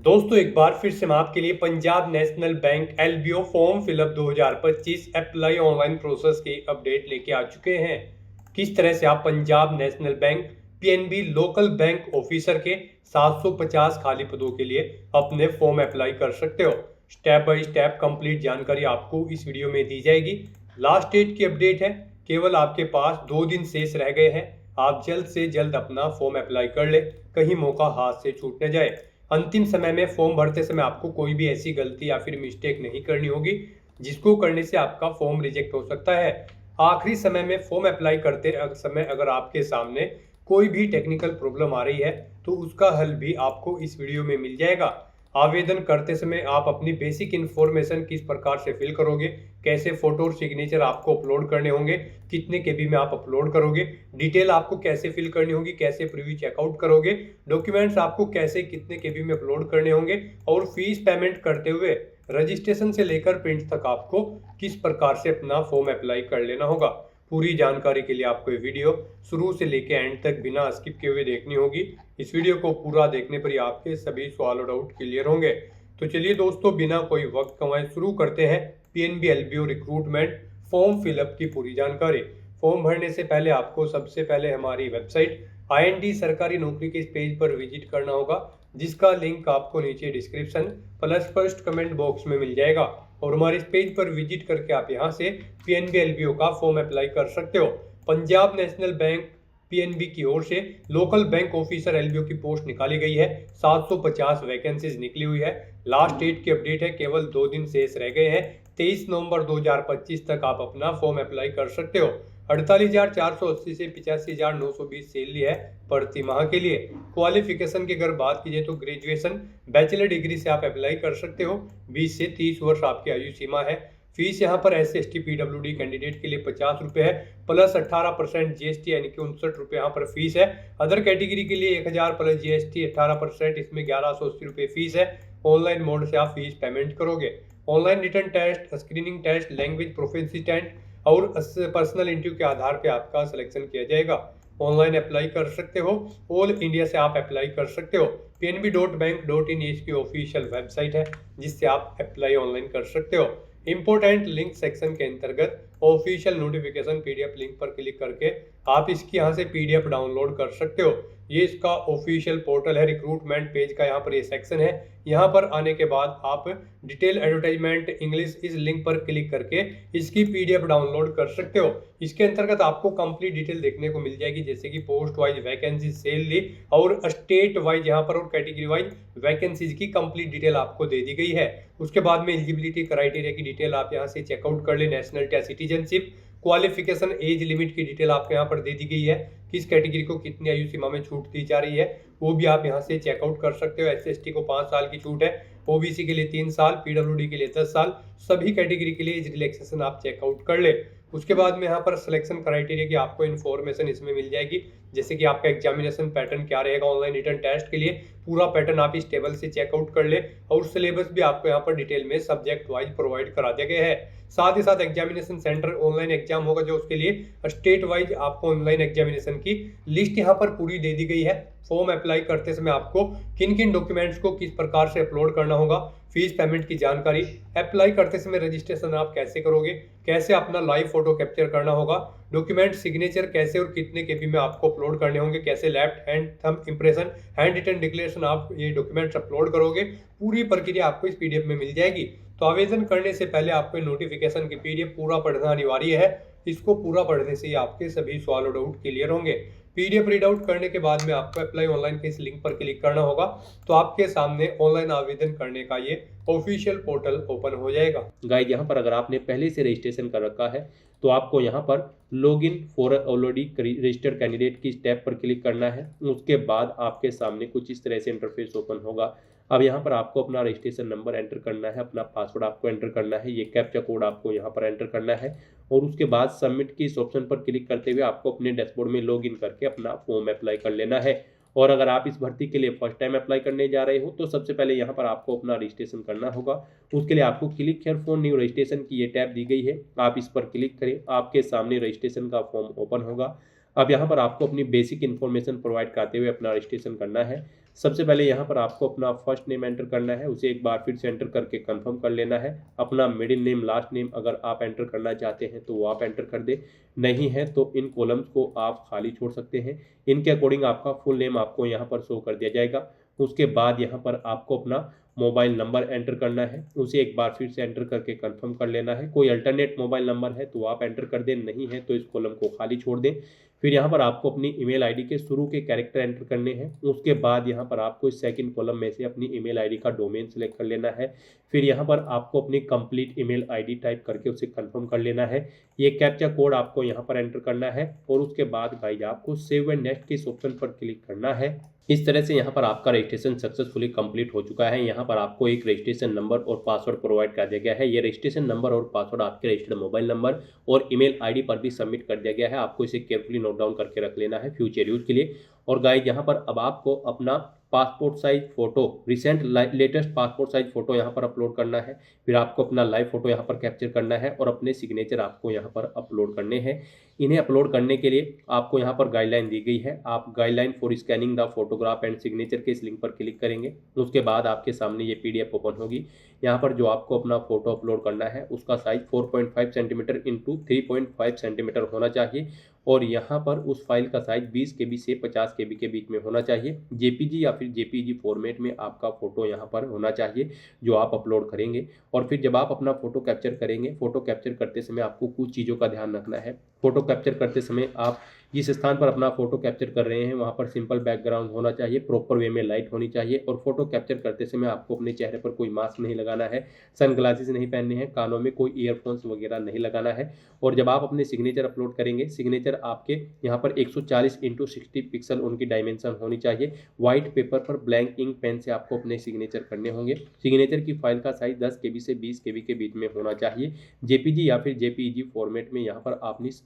दोस्तों एक बार फिर से मैं आपके लिए Punjab national bank LBO form fill up 2025 apply online process की अपडेट लेके आ चुके हैं। किस तरह से आप Punjab national bank PNB local bank officer के 750 खाली पदों के लिए अपने फॉर्म अप्लाई कर सकते हो। स्टेप बाय स्टेप कंप्लीट जानकारी आपको इस वीडियो में दी जाएगी। लास्ट डेट की अपडेट है, केवल आपके पास 2 दिन शेष रह गए हैं। आप जल्द से जल्द अपना फॉर्म अप्लाई कर ले, कहीं मौका हाथ से छूट न जाए। अंतिम समय में फॉर्म भरते समय आपको कोई भी ऐसी गलती या फिर मिस्टेक नहीं करनी होगी जिसको करने से आपका फॉर्म रिजेक्ट हो सकता है। आखिरी समय में फॉर्म अप्लाई करते समय अगर आपके सामने कोई भी टेक्निकल प्रॉब्लम आ रही है तो उसका हल भी आपको इस वीडियो में मिल जाएगा। आवेदन करते समय आप अपनी बेसिक इन्फॉर्मेशन किस प्रकार से फिल करोगे, कैसे फोटो और सिग्नेचर आपको अपलोड करने होंगे, कितने केबी में आप अपलोड करोगे, डिटेल आपको कैसे फिल करनी होगी, कैसे प्रीव्यू चेकआउट करोगे, डॉक्यूमेंट्स आपको कैसे कितने केबी में अपलोड करने होंगे और फीस पेमेंट करते हुए रजिस्ट्रेशन से लेकर प्रिंट तक आपको किस प्रकार से अपना फॉर्म अप्लाई कर लेना होगा। पूरी जानकारी के लिए आपको ये वीडियो शुरू से लेकर एंड तक बिना स्किप किए हुए देखनी होगी। इस वीडियो को पूरा देखने पर ही आपके सभी सवाल और डाउट क्लियर होंगे। तो चलिए दोस्तों, बिना कोई वक्त गंवाए शुरू करते हैं PNB LBO recruitment form fill up की पूरी जानकारी। फॉर्म भरने से पहले आपको सबसे पहले हमारी वेबसाइट आईएनडी सरकारी नौकरी के इस पेज पर विजिट करना होगा, जिसका लिंक आपको नीचे description plus first comment box में मिल जाएगा। और हमारे इस पेज पर विजिट करके आप यहां से पीएनबी एलबीओ का फॉर्म अप्लाई कर सकते हो। पंजाब नेशनल बैंक पीएनबी की ओर से लोकल बैंक ऑफिसर एलबीओ की पोस्ट निकाली गई है। 750 वैकेंसीज निकली हुई है। लास्ट डेट की अपडेट है, केवल 2 दिन शेष रह गए हैं। 23 नवंबर 2025 तक आप अपना फॉर्म अप्लाई कर सकते हो। 48,480 से 85,920 सैलरी है प्रति माह के लिए। क्वालिफिकेशन की अगर बात की जाए तो ग्रेजुएशन बैचलर डिग्री से आप अप्लाई कर सकते हो। 20 से 30 वर्ष आपकी आयु सीमा है। फीस यहाँ पर SC/ST PWD कैंडिडेट के लिए 50 रुपये है, प्लस 18% GST यानी कि 69 रुपये यहाँ पर फीस है। अदर कैटेगरी के लिए 1000 प्लस GST 18%, इसमें 1180 रुपये फीस है। ऑनलाइन मोड से आप फीस पेमेंट करोगे। Online return test, screening test, language proficiency test और पर्सनल इंटरव्यू के आधार पे आपका सिलेक्शन किया जाएगा। ऑनलाइन अप्लाई कर सकते हो, ऑल इंडिया से आप अप्लाई कर सकते हो। pnb.bank.in ये इसकी ऑफिशियल वेबसाइट है जिससे आप अप्लाई ऑनलाइन कर सकते हो। इंपोर्टेंट लिंक सेक्शन के अंतर्गत ऑफिशियल नोटिफिकेशन पीडीएफ लिंक पर क्लिक करके आप इसकी यहाँ से पीडीएफ डाउनलोड कर सकते हो। ये इसका ऑफिशियल पोर्टल है, रिक्रूटमेंट पेज का यहाँ पर ये सेक्शन है। यहाँ पर आने के बाद आप डिटेल एडवर्टाइजमेंट इंग्लिश इस लिंक पर क्लिक करके इसकी पीडीएफ डाउनलोड कर सकते हो। इसके अंतर्गत आपको कंप्लीट डिटेल देखने को मिल जाएगी, जैसे कि पोस्ट वाइज वैकेंसी, सैलरी और स्टेट वाइज यहाँ पर और कैटेगरी वाइज वैकेंसीज की कंप्लीट डिटेल आपको दे दी गई है। उसके बाद में एलिजिबिलिटी क्राइटेरिया की डिटेल आप यहाँ से चेकआउट कर ले, नेशनलिटी या सिटीजनशिप, क्वालिफिकेशन, एज लिमिट की डिटेल आपको यहाँ पर दे दी गई है। किस कैटेगरी को कितनी आयु सीमा में छूट दी जा रही है वो भी आप यहाँ से चेकआउट कर सकते हो। SC/ST को 5 साल की छूट है, OBC के लिए 3 साल, PWD के लिए 10 साल, सभी कैटेगरी के लिए एज रिलैक्सेशन आप चेकआउट कर ले। उसके बाद में यहाँ पर सिलेक्शन क्राइटेरिया की आपको इन्फॉर्मेशन इसमें मिल जाएगी, जैसे कि आपका एग्जामिनेशन पैटर्न क्या रहेगा ऑनलाइन रिटर्न टेस्ट के लिए, पूरा पैटर्न आप इस टेबल से चेकआउट कर ले। और सिलेबस भी आपको यहाँ पर डिटेल में सब्जेक्ट वाइज प्रोवाइड करा दिया गया है। साथ ही साथ एग्जामिनेशन सेंटर ऑनलाइन एग्जाम होगा जो उसके लिए स्टेट वाइज आपको ऑनलाइन एग्जामिनेशन की लिस्ट यहाँ पर पूरी दे दी गई है। फॉर्म अप्लाई करते समय आपको किन किन डॉक्यूमेंट्स को किस प्रकार से अपलोड करना होगा, फीस पेमेंट की जानकारी, अप्लाई करते समय रजिस्ट्रेशन आप कैसे करोगे, कैसे अपना लाइव फोटो कैप्चर करना होगा, डॉक्यूमेंट सिग्नेचर कैसे और कितने केबी में आपको अपलोड करने होंगे, कैसे left hand thumb impression, hand written declaration आप ये डॉक्यूमेंट्स अपलोड करोगे, पूरी प्रक्रिया आपको इस पीडीएफ में मिल जाएगी। तो आवेदन करने से पहले आपको नोटिफिकेशन की पीडीएफ पूरा पढ़ना अनिवार्य है। इसको पूरा पढ़ने से ही आपके सभी सवाल और डाउट क्लियर होंगे। पीडीएफ रीड आउट करने के बाद में आपको अप्लाई ऑनलाइन के इस लिंक पर क्लिक करना होगा, तो आपके सामने ऑनलाइन आवेदन करने का ये ऑफिशियल पोर्टल ओपन हो जाएगा। गाइज यहाँ पर अगर आपने पहले से रजिस्ट्रेशन कर रखा है तो आपको यहाँ पर login for already registered candidate की टैब पर क्लिक करना है। उसके बाद आपके सामने कुछ इस तरह से इंटरफेस ओपन होगा। अब यहाँ पर आपको अपना रजिस्ट्रेशन नंबर एंटर करना है, अपना पासवर्ड आपको एंटर करना है, ये कैप्चा कोड आपको यहाँ पर एंटर करना है और उसके बाद सबमिट की इस ऑप्शन पर क्लिक करते हुए आपको अपने डैशबोर्ड में लॉगिन करके अपना फॉर्म अप्लाई कर लेना है। और अगर आप इस भर्ती के लिए फर्स्ट टाइम अप्लाई करने जा रहे हो तो सबसे पहले यहाँ पर आपको अपना रजिस्ट्रेशन करना होगा। उसके लिए आपको click here for new registration की ये टैब दी गई है, आप इस पर क्लिक करें, आपके सामने रजिस्ट्रेशन का फॉर्म ओपन होगा। अब यहाँ पर आपको अपनी बेसिक इन्फॉर्मेशन प्रोवाइड कराते हुए अपना रजिस्ट्रेशन करना है। सबसे पहले यहाँ पर आपको अपना फर्स्ट नेम एंटर करना है, उसे एक बार फिर से एंटर करके कंफर्म कर लेना है। अपना मिडिल नेम, लास्ट नेम अगर आप एंटर करना चाहते हैं तो वो आप एंटर कर दें, नहीं है तो इन कॉलम्स को आप खाली छोड़ सकते हैं। इनके अकॉर्डिंग आपका फुल नेम आपको यहाँ पर शो कर दिया जाएगा। उसके बाद यहाँ पर आपको अपना मोबाइल नंबर एंटर करना है, उसे एक बार फिर से एंटर करके कंफर्म कर लेना है। कोई अल्टरनेट मोबाइल नंबर है तो आप एंटर कर दें, नहीं है तो इस कॉलम को खाली छोड़ दें। फिर यहाँ पर आपको अपनी ईमेल आईडी के शुरू के कैरेक्टर एंटर करने हैं। उसके बाद यहाँ पर आपको इस सेकंड कॉलम में से अपनी ईमेल आईडी का डोमेन सेलेक्ट कर लेना है। फिर यहाँ पर आपको अपनी कंप्लीट ईमेल आईडी टाइप करके उसे कंफर्म कर लेना है। ये कैप्चा कोड आपको यहाँ पर एंटर करना है और उसके बाद गाइज आपको सेव एंड नेक्स्ट के इस ऑप्शन पर क्लिक करना है। इस तरह से यहाँ पर आपका रजिस्ट्रेशन सक्सेसफुली कंप्लीट हो चुका है। यहाँ पर आपको एक रजिस्ट्रेशन नंबर और पासवर्ड प्रोवाइड कर दिया गया है। ये रजिस्ट्रेशन नंबर और पासवर्ड आपके रजिस्टर्ड मोबाइल नंबर और ईमेल आईडी पर भी सबमिट कर दिया गया है। आपको इसे केयरफुली नोट डाउन करके रख लेना है फ्यूचर यूज के लिए। और गाइज यहाँ पर अब आपको अपना passport size photo, recent latest passport size photo यहाँ पर अपलोड करना है। फिर आपको अपना लाइव फोटो यहाँ पर कैप्चर करना है और अपने सिग्नेचर आपको यहाँ पर अपलोड करने हैं। इन्हें अपलोड करने के लिए आपको यहाँ पर गाइडलाइन दी गई है। आप guideline for scanning the photograph and signature के इस लिंक पर क्लिक करेंगे। उसके बाद आपके सामने ये PDF ओपन होगी। यहाँ पर जो आपको अपना फोटो अपलोड करना है उसका साइज 4.5 सेंटीमीटर इंटू 3.5 सेंटीमीटर होना चाहिए और यहाँ पर उस फाइल का साइज 20 KB से 50 KB के बीच में होना चाहिए। JPG या फिर JPEG फॉर्मेट में आपका फोटो यहाँ पर होना चाहिए जो आप अपलोड करेंगे। और फिर जब आप अपना फोटो कैप्चर करेंगे, फोटो कैप्चर करते समय आपको कुछ चीज़ों का ध्यान रखना है। फोटो कैप्चर करते समय आप जिस स्थान पर अपना फोटो कैप्चर कर रहे हैं वहाँ पर सिंपल बैकग्राउंड होना चाहिए, प्रॉपर वे में लाइट होनी चाहिए और फोटो कैप्चर करते समय आपको अपने चेहरे पर कोई मास्क नहीं लगाना है, सनग्लासेस नहीं पहनने हैं, कानों में कोई ईयरफोन्स वगैरह नहीं लगाना है। और जब आप अपने सिग्नेचर अपलोड करेंगे, सिग्नेचर आपके यहाँ पर 140x60 पिक्सल उनकी डायमेंशन होनी चाहिए। व्हाइट पेपर पर ब्लैंक इंक पेन से आपको अपने सिग्नेचर करने होंगे। सिग्नेचर की फाइल का साइज 10 KB से 20 KB के बीच में होना चाहिए। JPG या फिर JPEG फॉर्मेट में यहाँ पर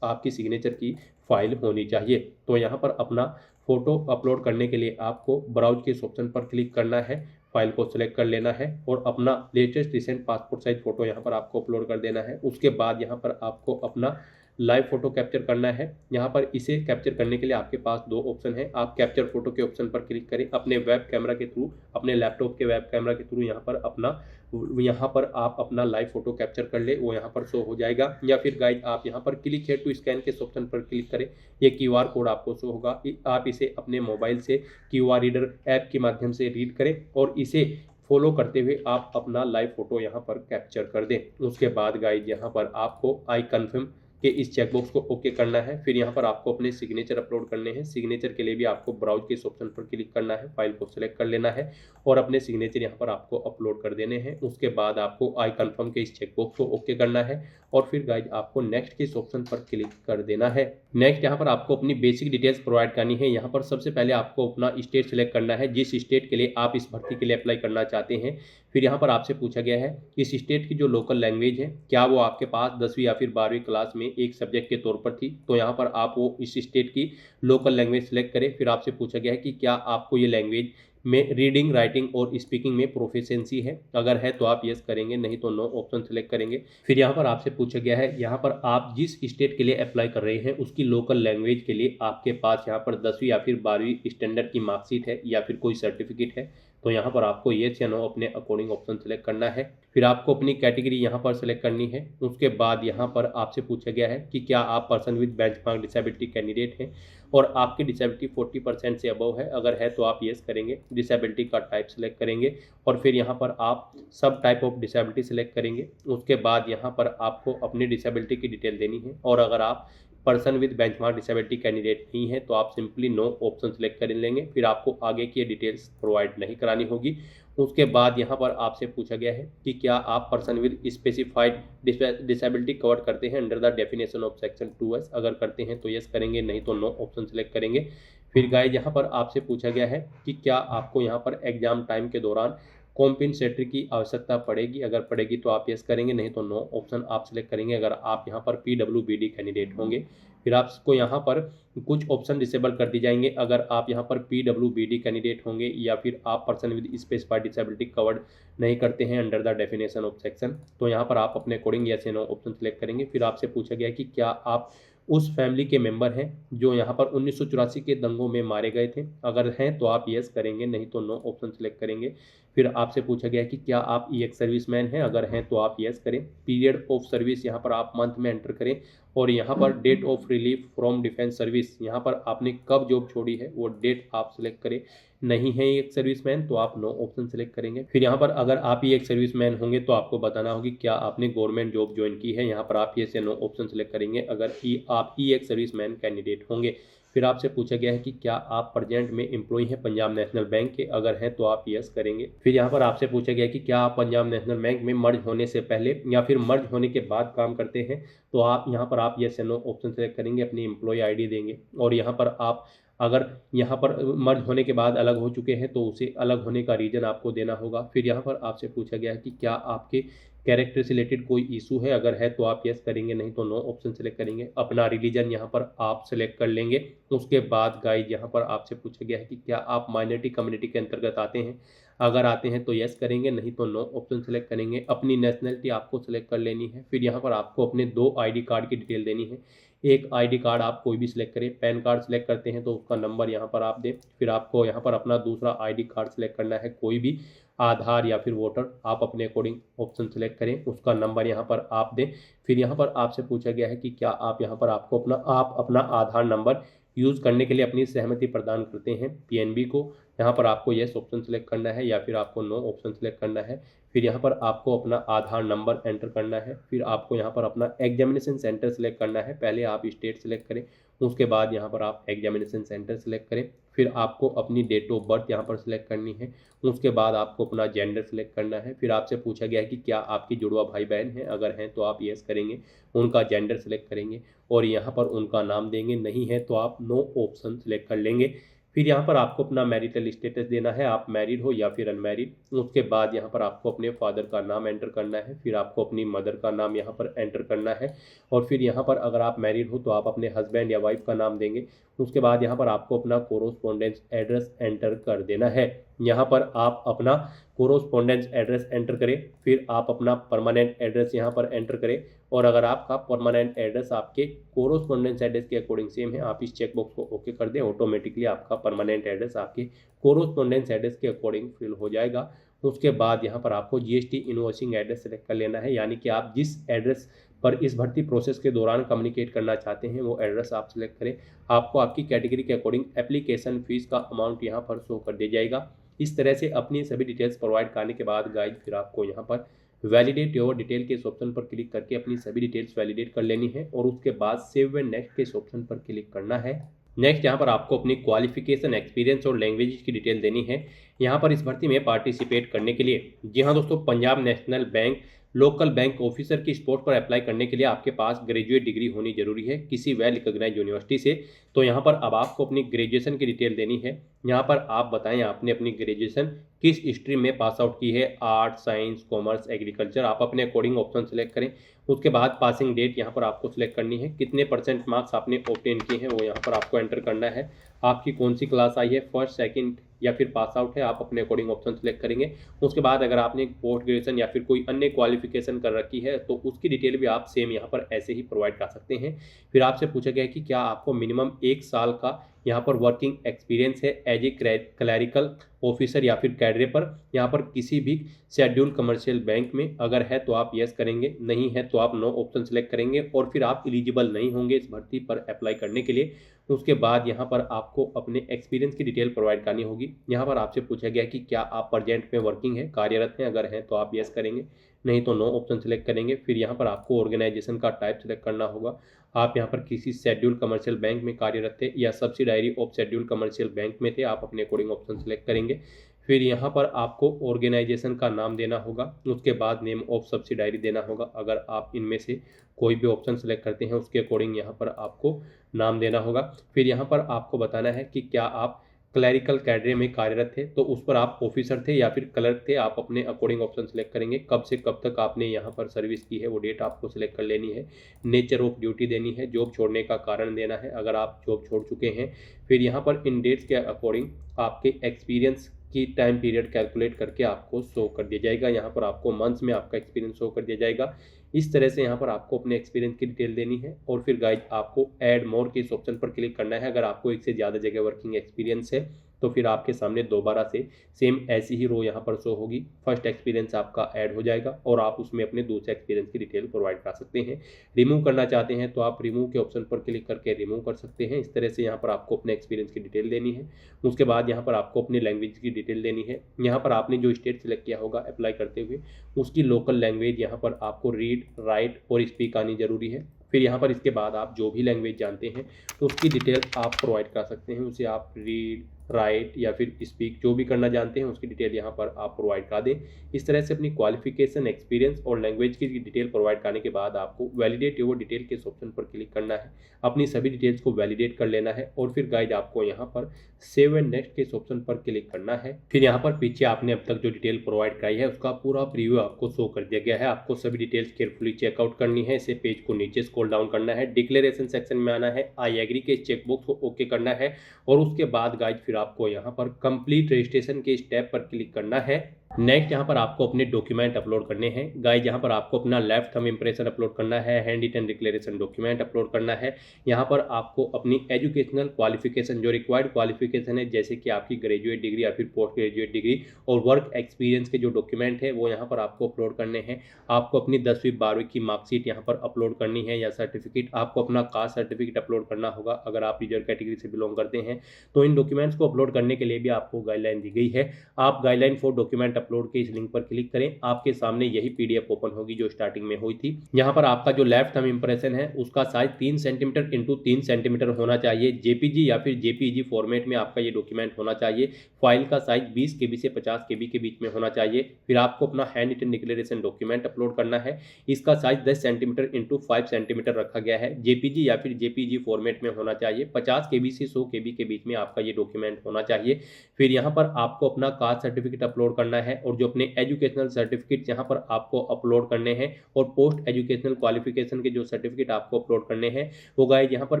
आपकी सिग्नेचर की फाइल होनी चाहिए। तो यहाँ पर अपना फोटो अपलोड करने के लिए आपको ब्राउज के इस ऑप्शन पर क्लिक करना है, फाइल को सिलेक्ट कर लेना है और अपना latest recent passport size photo यहाँ पर आपको अपलोड कर देना है। उसके बाद यहाँ पर आपको अपना लाइव फोटो कैप्चर करना है। यहाँ पर इसे कैप्चर करने के लिए आपके पास दो ऑप्शन है। आप कैप्चर फोटो के ऑप्शन पर क्लिक करें, अपने वेब कैमरा के थ्रू, अपने लैपटॉप के वेब कैमरा के थ्रू यहाँ पर आप अपना लाइव फोटो कैप्चर कर ले, वो यहाँ पर शो हो जाएगा। या फिर गाइड आप यहाँ पर क्लिक है टू स्कैन के ऑप्शन पर क्लिक करें, ये QR कोड आपको शो होगा। आप इसे अपने मोबाइल से QR रीडर ऐप के माध्यम से रीड करें और इसे फॉलो करते हुए आप अपना लाइव फोटो यहाँ पर कैप्चर कर दें। उसके बाद गाइड यहाँ पर आपको आई कन्फर्म के इस चेकबॉक्स को ओके करना है। फिर यहाँ पर आपको अपने सिग्नेचर अपलोड करने हैं। सिग्नेचर के लिए भी आपको ब्राउज के इस ऑप्शन पर क्लिक करना है, फाइल को सिलेक्ट कर लेना है और अपने सिग्नेचर यहाँ पर आपको अपलोड कर देने हैं। उसके बाद आपको आई कन्फर्म के इस चेकबॉक्स को ओके करना है और फिर गाइज आपको नेक्स्ट के इस ऑप्शन पर क्लिक कर देना है। नेक्स्ट यहाँ पर आपको अपनी बेसिक डिटेल्स प्रोवाइड करनी है। यहाँ पर सबसे पहले आपको अपना स्टेट सिलेक्ट करना है, जिस स्टेट के लिए आप इस भर्ती के लिए अप्लाई करना चाहते हैं। फिर यहाँ पर आपसे पूछा गया है इस स्टेट की जो लोकल लैंग्वेज है क्या वो आपके पास 10वीं या फिर 12वीं क्लास में एक सब्जेक्ट के तौर पर थी, तो यहाँ पर आप वो इस स्टेट की लोकल लैंग्वेज सेलेक्ट करें। फिर आपसे पूछा गया है कि क्या आपको ये लैंग्वेज में रीडिंग, राइटिंग और स्पीकिंग में प्रोफिशिएंसी है, अगर है तो आप यस करेंगे, नहीं तो नो ऑप्शन सेलेक्ट करेंगे। फिर यहाँ पर आपसे पूछा गया है यहाँ पर आप जिस स्टेट के लिए अप्लाई कर रहे हैं उसकी लोकल लैंग्वेज के लिए आपके पास यहाँ पर 10वीं या फिर 12वीं स्टैंडर्ड की मार्कशीट है या फिर कोई सर्टिफिकेट है, तो यहाँ पर आपको येस या नो अपने अकॉर्डिंग ऑप्शन सेलेक्ट करना है। फिर आपको अपनी कैटेगरी यहाँ पर सेलेक्ट करनी है। उसके बाद यहाँ पर आपसे पूछा गया है कि क्या आप person with benchmark disability candidate हैं और आपकी डिसेबिलिटी 40% से अबव है, अगर है तो आप येस करेंगे। डिसेबिलिटी का टाइप सेलेक्ट करेंगे और फिर यहाँ पर आप सब टाइप ऑफ डिसेबिलिटी सेलेक्ट करेंगे। उसके बाद यहाँ पर आपको अपनी डिसेबिलिटी की डिटेल देनी है और अगर आप person with benchmark disability candidate नहीं है तो आप सिंपली नो ऑप्शन सेलेक्ट कर लेंगे। फिर आपको आगे की डिटेल्स प्रोवाइड नहीं करानी होगी। उसके बाद यहाँ पर आपसे पूछा गया है कि क्या आप person with specified disability cover करते हैं under the definition of section 2S, अगर करते हैं तो यस करेंगे, नहीं तो नो ऑप्शन सेलेक्ट करेंगे। फिर गाइस यहाँ पर आपसे पूछा गया है कि क्या आपको यहाँ पर एग्जाम टाइम के दौरान कॉम्पेंसेटरी की आवश्यकता पड़ेगी, अगर पड़ेगी तो आप यस करेंगे, नहीं तो नो ऑप्शन आप सिलेक्ट करेंगे अगर आप यहाँ पर PWBD कैंडिडेट होंगे। फिर आपको यहाँ पर कुछ ऑप्शन डिसेबल कर दी जाएंगे अगर आप यहाँ पर PWBD कैंडिडेट होंगे या फिर आप person with specified disability covered नहीं करते हैं under the definition of section, तो यहाँ पर आप अपने अकॉर्डिंग यस या नो ऑप्शन सेलेक्ट करेंगे। फिर आपसे पूछा गया कि क्या आप उस फैमिली के मेंबर हैं जो यहाँ पर 1984 के दंगों में मारे गए थे? अगर हैं तो आप यस करेंगे, नहीं तो नो ऑप्शन सेलेक्ट करेंगे। फिर आपसे पूछा गया है कि क्या आप ई एक्स सर्विसमैन हैं? अगर हैं तो आप यस करें। पीरियड ऑफ सर्विस यहाँ पर आप मंथ में एंटर करें, और यहाँ पर date of relief from defence service, यहाँ पर आपने कब जॉब छोड़ी है वो डेट आप सिलेक्ट करें। नहीं है एक सर्विसमैन तो आप नो ऑप्शन सेलेक्ट करेंगे। फिर यहाँ पर अगर आप ही एक सर्विसमैन होंगे तो आपको बताना होगी क्या आपने गवर्नमेंट जॉब ज्वाइन की है। यहाँ पर आप ये से नो ऑप्शन सेलेक्ट करेंगे अगर आप ही एक सर्विसमैन कैंडिडेट होंगे। फिर आपसे पूछा गया है कि क्या आप प्रेजेंट में एम्प्लॉय हैं पंजाब नेशनल बैंक के? अगर हैं तो आप यस करेंगे। फिर यहाँ पर आपसे पूछा गया है कि क्या आप पंजाब नेशनल बैंक में मर्ज होने से पहले या फिर मर्ज होने के बाद काम करते हैं? तो आप यहाँ पर आप यस या नो ऑप्शन सेलेक्ट करेंगे, अपनी एम्प्लॉय आईडी देंगे, और यहाँ पर आप अगर यहाँ पर मर्ज होने के बाद अलग हो चुके हैं तो उसे अलग होने का रीज़न आपको देना होगा। फिर यहाँ पर आपसे पूछा गया है कि क्या आपके कैरेक्टर से रिलेटेड कोई इशू है? अगर है तो आप यस करेंगे, नहीं तो नो ऑप्शन सेलेक्ट करेंगे। अपना रिलीजन यहाँ पर आप सेलेक्ट कर लेंगे। उसके बाद गाइज यहाँ पर आपसे पूछा गया है कि क्या आप माइनॉरिटी कम्युनिटी के अंतर्गत आते हैं? अगर आते हैं तो यस करेंगे, नहीं तो नो ऑप्शन सेलेक्ट करेंगे। अपनी नेशनलिटी आपको सेलेक्ट कर लेनी है। फिर यहाँ पर आपको अपने 2 आईडी कार्ड की डिटेल देनी है। एक आईडी कार्ड आप कोई भी सिलेक्ट करें, पैन कार्ड सेलेक्ट करते हैं तो उसका नंबर यहाँ पर आप दें। फिर आपको यहाँ पर अपना दूसरा आईडी कार्ड सेलेक्ट करना है, कोई भी आधार या फिर वोटर, आप अपने अकॉर्डिंग ऑप्शन सेलेक्ट करें, उसका नंबर यहाँ पर आप दें। फिर यहाँ पर आपसे पूछा गया है कि क्या आप यहाँ पर आप अपना आधार नंबर यूज़ करने के लिए अपनी सहमति प्रदान करते हैं पीएनबी को? यहाँ पर आपको येस ऑप्शन सेलेक्ट करना है या फिर आपको नो ऑप्शन सेलेक्ट करना है। फिर यहाँ पर आपको अपना आधार नंबर एंटर करना है। फिर आपको यहाँ पर अपना एग्जामिनेशन सेंटर सेलेक्ट करना है। पहले आप स्टेट सेलेक्ट करें, उसके बाद यहाँ पर आप एग्जामिनेशन सेंटर सेलेक्ट करें। फिर आपको अपनी डेट ऑफ बर्थ यहाँ पर सेलेक्ट करनी है। उसके बाद आपको अपना जेंडर सेलेक्ट करना है। फिर आपसे पूछा गया है कि क्या आपकी जुड़वा भाई बहन हैं? अगर हैं तो आप येस करेंगे, उनका जेंडर सेलेक्ट करेंगे और यहाँ पर उनका नाम देंगे। नहीं है तो आप नो ऑप्शन सेलेक्ट कर लेंगे। फिर यहाँ पर आपको अपना मैरिटल स्टेटस देना है, आप मैरिड हो या फिर अनमैरिड। उसके बाद यहाँ पर आपको अपने फादर का नाम एंटर करना है। फिर आपको अपनी मदर का नाम यहाँ पर एंटर करना है। और फिर यहाँ पर अगर आप मैरिड हो तो आप अपने हस्बैंड या वाइफ का नाम देंगे। उसके बाद यहाँ पर आपको अपना कोरोस्पोंडेंस एड्रेस एंटर कर देना है। यहाँ पर आप अपना कोरोस्पोंडेंस एड्रेस एंटर करें। फिर आप अपना परमानेंट एड्रेस यहाँ पर एंटर करें, और अगर आपका परमानेंट एड्रेस आपके कोरोस्पोंडेंस एड्रेस के अकॉर्डिंग सेम है, आप इस चेकबॉक्स को ओके कर दें, ऑटोमेटिकली आपका परमानेंट एड्रेस आपके कोरोस्पोंडेंस एड्रेस के अकॉर्डिंग फिल हो जाएगा। उसके बाद यहाँ पर आपको जीएसटी इनवॉइसिंग एड्रेस सेलेक्ट कर लेना है, यानी कि आप जिस एड्रेस पर इस भर्ती प्रोसेस के दौरान कम्युनिकेट करना चाहते हैं वो एड्रेस आप सिलेक्ट करें। आपको आपकी कैटेगरी के अकॉर्डिंग एप्लीकेशन फीस का अमाउंट यहाँ पर शो कर दिया जाएगा। इस तरह से अपनी सभी डिटेल्स प्रोवाइड करने के बाद गाइज फिर आपको यहाँ पर वैलिडेट योर डिटेल के इस ऑप्शन पर क्लिक करके अपनी सभी डिटेल्स वैलिडेट कर लेनी है, और उसके बाद सेव एंड नेक्स्ट के इस ऑप्शन पर क्लिक करना है। नेक्स्ट यहाँ पर आपको अपनी क्वालिफिकेशन, एक्सपीरियंस और लैंग्वेज की डिटेल देनी है यहाँ पर इस भर्ती में पार्टिसिपेट करने के लिए। जी हाँ दोस्तों, Punjab national bank local bank officer की स्पोर्ट पर अप्लाई करने के लिए आपके पास ग्रेजुएट डिग्री होनी जरूरी है किसी वेल रिकॉग्नाइज्ड यूनिवर्सिटी से। तो यहाँ पर अब आपको अपनी ग्रेजुएशन की डिटेल देनी है। यहाँ पर आप बताएं आपने अपनी ग्रेजुएशन किस स्ट्रीम में पास आउट की है, आर्ट, साइंस, कॉमर्स, एग्रीकल्चर। आप अपने अकॉर्डिंग ऑप्शन सेलेक्ट करें। उसके बाद पासिंग डेट यहाँ पर आपको सिलेक्ट करनी है, कितने % मार्क्स आपने ऑब्टेन किए हैं वो यहाँ पर आपको एंटर करना है। आपकी कौन सी क्लास आई है, फर्स्ट, सेकंड या फिर पास आउट है, आप अपने अकॉर्डिंग ऑप्शन सेलेक्ट करेंगे। उसके बाद अगर आपने पोस्ट ग्रेजुएशन या फिर कोई अन्य क्वालिफिकेशन कर रखी है तो उसकी डिटेल भी आप सेम यहाँ पर ऐसे ही प्रोवाइड कर सकते हैं। फिर आपसे पूछा गया है कि क्या आपको मिनिमम 1 साल का यहाँ पर वर्किंग एक्सपीरियंस है एज ए क्लैरिकल ऑफिसर या फिर कैडरे पर, यहाँ पर किसी भी शेड्यूल कमर्शियल बैंक में। अगर है तो आप यस करेंगे, नहीं है तो आप नो ऑप्शन सेलेक्ट करेंगे, और फिर आप एलिजिबल नहीं होंगे इस भर्ती पर अप्लाई करने के लिए। उसके बाद यहाँ पर आपको अपने एक्सपीरियंस की डिटेल प्रोवाइड करनी होगी। यहाँ पर आपसे पूछा गया कि क्या आप प्रेजेंट में वर्किंग है, कार्यरत हैं। अगर हैं तो आप यस करेंगे, नहीं तो नो ऑप्शन सेलेक्ट करेंगे। फिर यहाँ पर आपको ऑर्गेनाइजेशन का टाइप सेलेक्ट करना होगा। आप यहाँ पर किसी शेड्यूल कमर्शियल बैंक में कार्यरत थे या subsidiary of schedule commercial bank में थे, आप अपने अकॉर्डिंग ऑप्शन सेलेक्ट करेंगे। फिर यहाँ पर आपको ऑर्गेनाइजेशन का नाम देना होगा, उसके बाद नेम ऑफ सब्सिडायरी देना होगा। अगर आप इनमें से कोई भी ऑप्शन सेलेक्ट करते हैं उसके अकॉर्डिंग यहाँ पर आपको नाम देना होगा। फिर यहाँ पर आपको बताना है कि क्या आप क्लैरिकल कैडरे में कार्यरत थे, तो उस पर आप ऑफिसर थे या फिर क्लर्क थे, आप अपने अकॉर्डिंग ऑप्शन सेलेक्ट करेंगे। कब से कब तक आपने यहाँ पर सर्विस की है वो डेट आपको सिलेक्ट कर लेनी है। नेचर ऑफ ड्यूटी देनी है, जॉब छोड़ने का कारण देना है अगर आप जॉब छोड़ चुके हैं। फिर यहाँ पर इन डेट्स के अकॉर्डिंग आपके एक्सपीरियंस की टाइम पीरियड कैलकुलेट करके आपको शो कर दिया जाएगा। यहाँ पर आपको मंथ्स में आपका एक्सपीरियंस शो कर दिया जाएगा। इस तरह से यहाँ पर आपको अपने एक्सपीरियंस की डिटेल देनी है और फिर गाइज आपको ऐड मोर के इस ऑप्शन पर क्लिक करना है। अगर आपको एक से ज़्यादा जगह वर्किंग एक्सपीरियंस है तो फिर आपके सामने दोबारा से सेम ऐसी ही रो यहाँ पर शो होगी। फर्स्ट एक्सपीरियंस आपका ऐड हो जाएगा और आप उसमें अपने दूसरे एक्सपीरियंस की डिटेल प्रोवाइड कर सकते हैं। रिमूव करना चाहते हैं तो आप रिमूव के ऑप्शन पर क्लिक करके रिमूव कर सकते हैं। इस तरह से यहाँ पर आपको अपने एक्सपीरियंस की डिटेल देनी है। उसके बाद यहाँ पर आपको अपनी लैंग्वेज की डिटेल देनी है। यहाँ पर आपने जो स्टेट सिलेक्ट किया होगा अप्लाई करते हुए उसकी लोकल लैंग्वेज यहाँ पर आपको रीड, राइट और स्पीक आनी जरूरी है। फिर यहाँ पर इसके बाद आप जो भी लैंग्वेज जानते हैं उसकी डिटेल आप प्रोवाइड कर सकते हैं। उसे आप रीड, राइट या फिर स्पीक जो भी करना जानते हैं उसकी डिटेल यहाँ पर आप प्रोवाइड कर दें। इस तरह से अपनी क्वालिफिकेशन, एक्सपीरियंस और लैंग्वेज की डिटेल प्रोवाइड करने के बाद आपको वैलिडेट योर डिटेल के इस ऑप्शन पर क्लिक करना है। अपनी सभी डिटेल्स को वैलिडेट कर लेना है और फिर गाइड आपको यहाँ पर सेव एंड नेक्स्ट के इस ऑप्शन पर क्लिक करना है। फिर यहाँ पर पीछे आपने अब तक जो डिटेल प्रोवाइड कराई है उसका पूरा प्रीव्यू आपको शो कर दिया गया है। आपको सभी डिटेल्स केयरफुली चेकआउट करनी है। इसे पेज को नीचे स्क्रॉल डाउन करना है, डिक्लेरेशन सेक्शन में आना है, आई एग्री के चेकबॉक्स को ओके करना है और उसके बाद गाइड फिर आपको यहाँ पर कंप्लीट रजिस्ट्रेशन के स्टेप पर क्लिक करना है। नेक्स्ट यहाँ पर आपको अपने डॉक्यूमेंट अपलोड करने हैं। गाइज यहाँ पर आपको अपना लेफ्ट थंब इंप्रेशन अपलोड करना है, hand written declaration document upload करना है। यहाँ पर आपको अपनी एजुकेशनल क्वालिफिकेशन जो रिक्वायर्ड क्वालिफिकेशन है जैसे कि आपकी ग्रेजुएट डिग्री या फिर पोस्ट ग्रेजुएट डिग्री और वर्क एक्सपीरियंस के जो डॉक्यूमेंट है वो यहाँ पर आपको अपलोड करने हैं। आपको अपनी 10वीं 12वीं की मार्कशीट यहाँ पर अपलोड करनी है या सर्टिफिकेट। आपको अपना कास्ट सर्टिफिकेट अपलोड करना होगा अगर आप रिजर्व कैटेगरी से बिलोंग करते हैं। तो इन डॉक्यूमेंट्स को अपलोड करने के लिए भी आपको गाइडलाइन दी गई है। आप गाइडलाइन फॉर डॉक्यूमेंट अपलोड के इस लिंक पर क्लिक करें। आपके सामने यही पीडीएफ ओपन होगी जो स्टार्टिंग में हुई थी। यहाँ पर आपका जो लेफ्ट थंब इंप्रेशन है उसका साइज 3 सेंटीमीटर इंटू 3 सेंटीमीटर होना चाहिए। जेपीजी या फिर जेपीईजी फॉर्मेट में आपका ये डॉक्यूमेंट होना चाहिए। फाइल का साइज 20 केबी से 50 केबी के बीच में होना चाहिए। फिर आपको अपना hand written declaration document upload करना है। इसका साइज 10 सेंटीमीटर इंटू 5 सेंटीमीटर रखा गया है। जेपीजी या फिर जेपीईजी फॉर्मेट में होना चाहिए। 50 केबी से 100 केबी के बीच में आपका ये डॉक्यूमेंट होना चाहिए। फिर यहाँ पर आपको अपना कास्ट सर्टिफिकेट अपलोड करना है और जो अपने एजुकेशनल सर्टिफिकेट यहाँ पर आपको अपलोड करने हैं और पोस्ट एजुकेशनल क्वालिफिकेशन के जो सर्टिफिकेट आपको अपलोड करने हैं वो गाइस यहाँ पर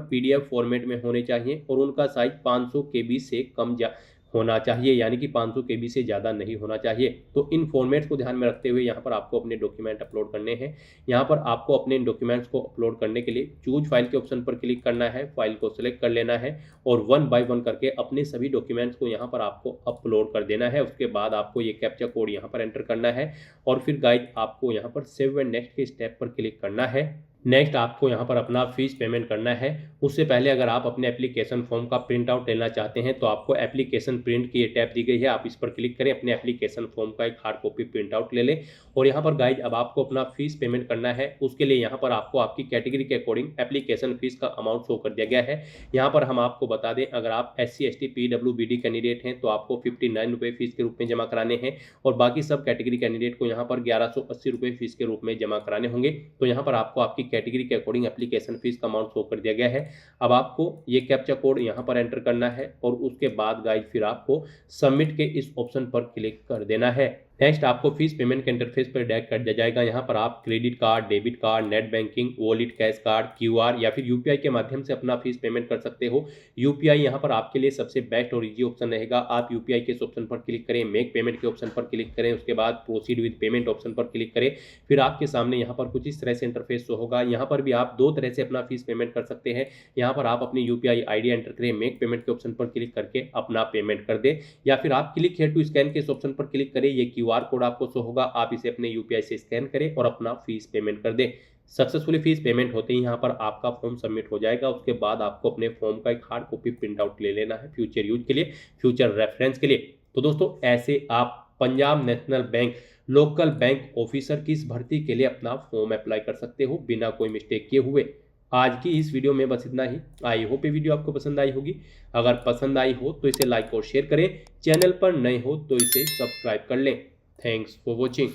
पीडीएफ फॉर्मेट में होने चाहिए और उनका साइज 500 केबी से कम होना चाहिए, यानी कि 500 केबी से ज़्यादा नहीं होना चाहिए। तो इन फॉर्मेट्स को ध्यान में रखते हुए यहाँ पर आपको अपने डॉक्यूमेंट अपलोड करने हैं। यहाँ पर आपको अपने इन डॉक्यूमेंट्स को अपलोड करने के लिए चूज फाइल के ऑप्शन पर क्लिक करना है, फाइल को सिलेक्ट कर लेना है और 1 बाय 1 करके अपने सभी डॉक्यूमेंट्स को यहाँ पर आपको अपलोड कर देना है। उसके बाद आपको ये कैप्चा कोड यहाँ पर एंटर करना है और फिर गाइड आपको यहाँ पर सेव एंड नेक्स्ट के स्टेप पर क्लिक करना है। नेक्स्ट आपको यहाँ पर अपना फीस पेमेंट करना है। उससे पहले अगर आप अपने एप्लीकेशन फॉर्म का प्रिंट आउट लेना चाहते हैं तो आपको एप्लीकेशन प्रिंट की ये टैब दी गई है, आप इस पर क्लिक करें, अपने एप्लीकेशन फॉर्म का एक हार्ड कॉपी प्रिंट आउट ले लें और यहाँ पर गाइज अब आपको अपना फीस पेमेंट करना है। उसके लिए यहाँ पर आपको आपकी कैटेगरी के अकॉर्डिंग एप्लीकेशन फीस का अमाउंट शो कर दिया गया है। यहाँ पर हम आपको बता दें अगर आप SC ST PWBD कैंडिडेट हैं तो आपको 59 रुपये फीस के रूप में जमा कराने हैं और बाकी सब कैटेगरी कैंडिडेट को यहाँ पर 1180 रुपये फीस के रूप में जमा कराने होंगे। तो यहाँ पर आपको आपकी कैटेगरी के अकॉर्डिंग एप्लीकेशन फीस का अमाउंट शो कर दिया गया है। अब आपको ये कैप्चा कोड यहाँ पर एंटर करना है और उसके बाद गाइज फिर आपको सबमिट के इस ऑप्शन पर क्लिक कर देना है। नेक्स्ट आपको फीस पेमेंट के इंटरफेस पर डायरेक्ट कर दिया जाएगा। यहाँ पर आप credit card, debit card, net banking, wallet, cash card, QR या फिर UPI के माध्यम से अपना फीस पेमेंट कर सकते हो। UPI यहाँ पर आपके लिए सबसे बेस्ट और इजी ऑप्शन रहेगा। आप UPI के इस ऑप्शन पर क्लिक करें, मेक पेमेंट के ऑप्शन पर क्लिक करें, उसके बाद प्रोसीड विद पेमेंट ऑप्शन पर क्लिक करें। फिर आपके सामने यहाँ पर कुछ इस तरह से इंटरफेस शो होगा। यहाँ पर भी आप 2 तरह से अपना फीस पेमेंट कर सकते हैं। यहाँ पर आप अपनी UPI ID एंटर करें, मेक पेमेंट के ऑप्शन पर क्लिक करके अपना पेमेंट कर दें या फिर आप क्लिक हियर टू स्कैन के इस ऑप्शन पर क्लिक करें। ये QR कोड आपको होगा, आप इसे अपने UPI से स्कैन करें और अपना फीस पेमेंट कर दें। सक्सेसफुली फीस पेमेंट होते ही यहाँ पर आपका फॉर्म सबमिट हो जाएगा। उसके बाद आपको अपने फॉर्म का एक हार्ड कॉपी प्रिंट आउट ले लेना है फ्यूचर यूज के लिए, फ्यूचर रेफरेंस के लिए। तो दोस्तों ऐसे आप Punjab national bank local bank officer की इस भर्ती के लिए अपना फॉर्म अप्लाई कर सकते हो बिना कोई मिस्टेक किए हुए। आज की इस वीडियो में बस इतना ही। आई होप ये वीडियो आपको पसंद आई होगी। अगर पसंद आई हो तो इसे लाइक और शेयर करें, चैनल पर नए हो तो इसे सब्सक्राइब कर लें। Thanks for watching.